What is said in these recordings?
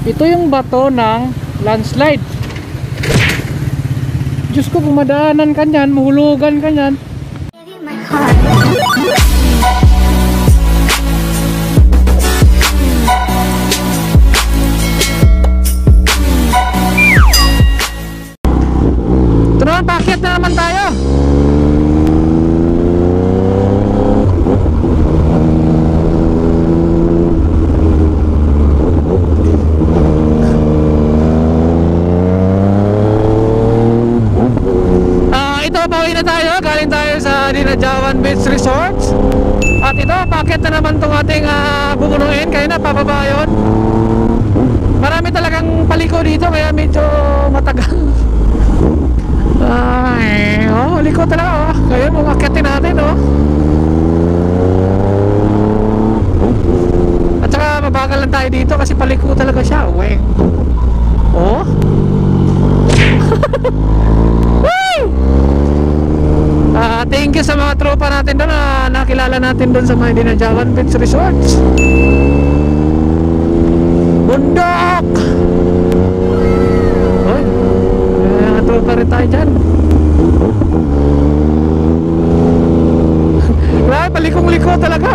Ito yung bato ng landslide. Diyos ko, kung madaanan ka nyan, mahulugan ka nyan. Ito naman, paakyat na naman tayo. Pauwi na tayo, galing tayo sa Dinajawan Beach Resorts. At ito, paakyat na naman itong ating bubunuin. Kaya na, pababa yun. Marami talagang paliko dito, kaya medyo matagal. Ay, liko talaga. Kaya akyatin natin, At saka mabagal lang tayo dito kasi paliko talaga siya. Weng. Thank you sa mga tropa natin doon na nakilala natin doon sa mga Dinajawan Beach Resorts. Bundok! Oy, mga tropa rin tayo dyan. Grabe, palikong-liko talaga,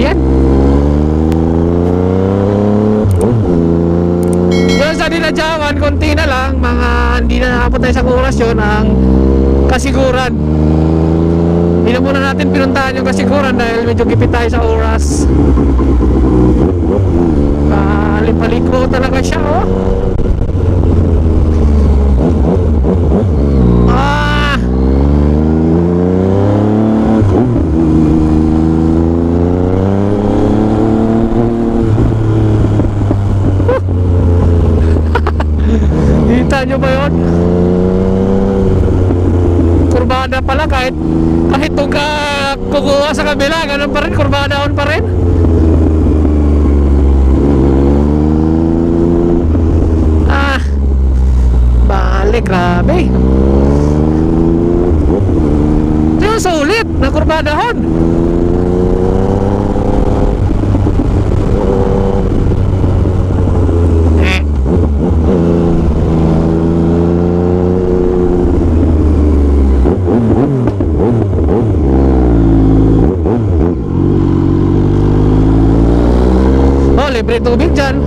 Yan. Sa Dinajawan, konti na lang, mga hindi na nakapot tayo sa oras yun, ang Kasiguran. Hindi na muna natin pinuntahan yung Kasiguran dahil medyo gipit tayo sa oras. Paliko talaga siya, Kita nyo ba yun? Kurbada pala kahit nung kukuha sa kabila, ganun pa rin, kurbadaon pa rin. Balik, grabe. Ito yung sulit na kurbadahon. Libre tubig dyan.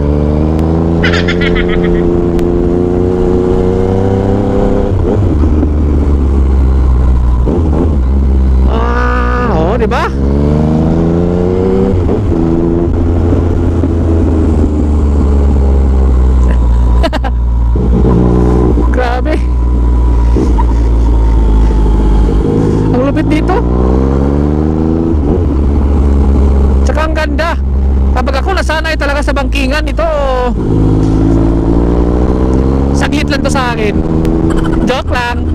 Diba? Grabe. Ang lupit dito. Tsaka ang ganda. Kapag ako nasanay talaga sa bangkingan, ito saglit lang to sa akin. Joke lang.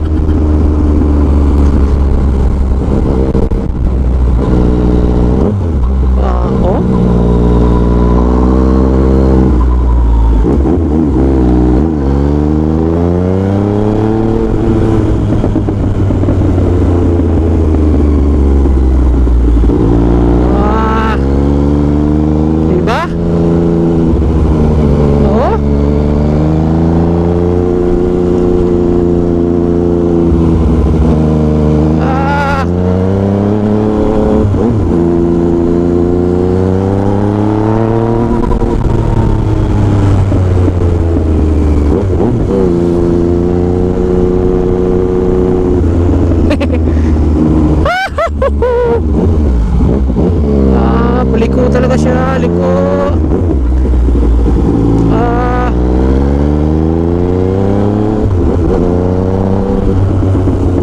Liko talaga siya, liko.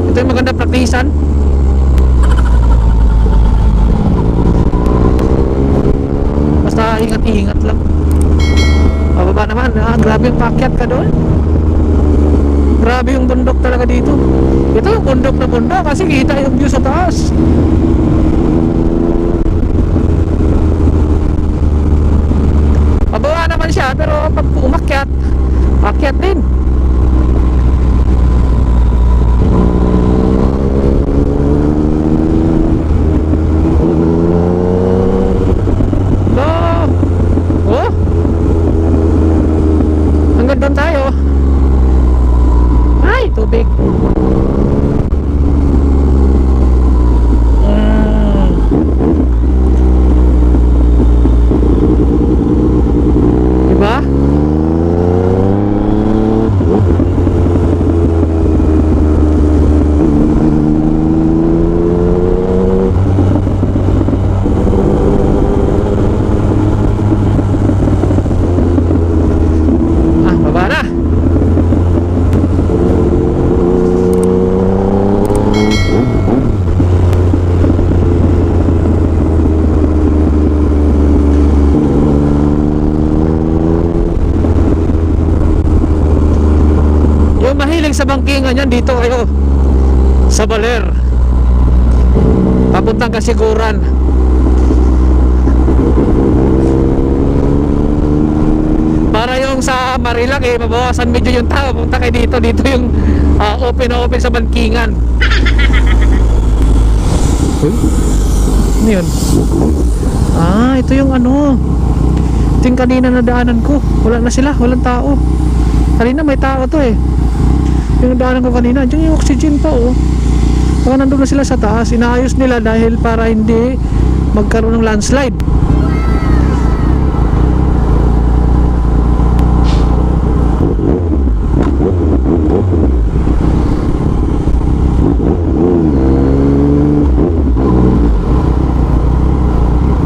Ito yung maganda praktisan. Basta ingat-ingat lang. Pababa naman, grabe yung paakyat ka doon. Grabe yung bundok talaga dito. Ito yung bundok na bundok kasi kita yung view sa taas. Pababa naman siya pero pag umakyat, paakyat din. galing sa Bangkingan yan, dito kayo sa Baler papuntang Kasiguran. Para yung sa Marilac mabawasan medyo yung tao, punta kayo dito. Dito yung open na open sa Bangkingan. Ano yun? Ito yung ano, ito yung kanina na daanan ko. Wala na sila, walang tao. Kanina may tao to yung daanan ko kanina, dyan yung oxygen pa baka nandun na sila sa taas. Inaayos nila dahil para hindi magkaroon ng landslide.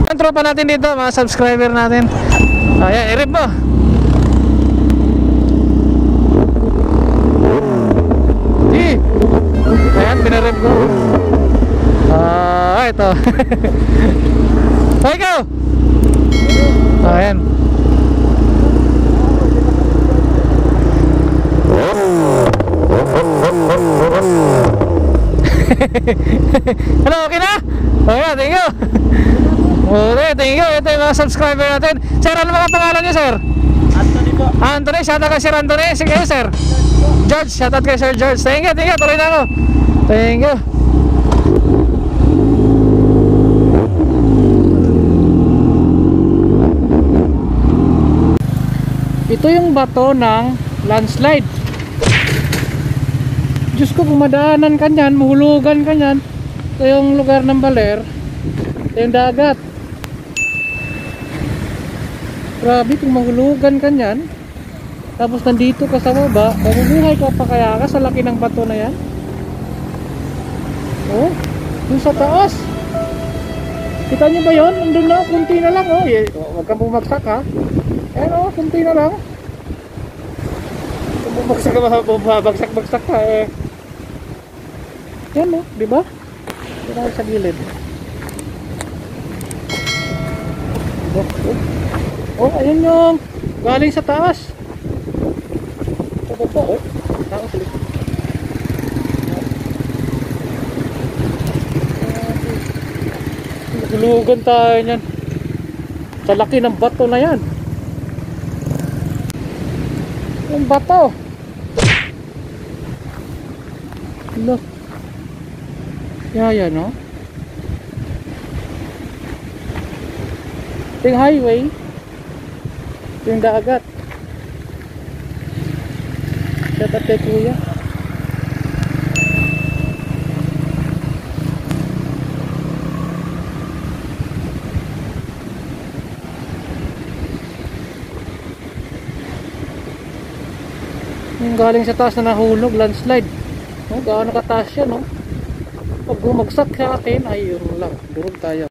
Ang tropa natin dito, mga subscriber natin. Ayan, i-rip mo. Ayan, pinarip ko. Ito. Hey, go! Ayan. Hello, okay na? Okay, thank you. Okay, thank you. Ito yung mga subscriber natin. Sir, ano mga pangalan niyo, sir? Anthony po. Anthony, shoutout kay Sir Anthony. Sige, sir. George, shoutout kay Sir George. Thank you, tuloy na ako. Thank you. Ito yung bato ng landslide. Diyos ko, kung madaanan ka nyan, mahulugan ka nyan. Ito yung lugar ng Baler. Ito yung dagat. Grabe, kung mahulugan ka nyan, tapos nandito ka sa baba, mabubuhay ka pa kaya ka sa laki ng bato na yan? Dun sa taas. Kita nyo ba yun? Nandun na, kunti na lang. Huwag kang bumagsak ha. Ayan kunti na lang. Kung bumagsak ka, bumabagsak-bagsak ka Yan diba? Ito na sa gilid. Ayun yung galing sa taas. Ito po, tao sa likod. Hulugan tayo niyan. Sa laki ng bato na yan. Yung bato. Look. Yaya, no? Ito yung highway. Ito yung dagat. Shout out kay kuya. Yung galing sa taas na nahulog, landslide. Gaano kataas yan, Pag bumagsak sa atin, ay yun lang, durog tayo.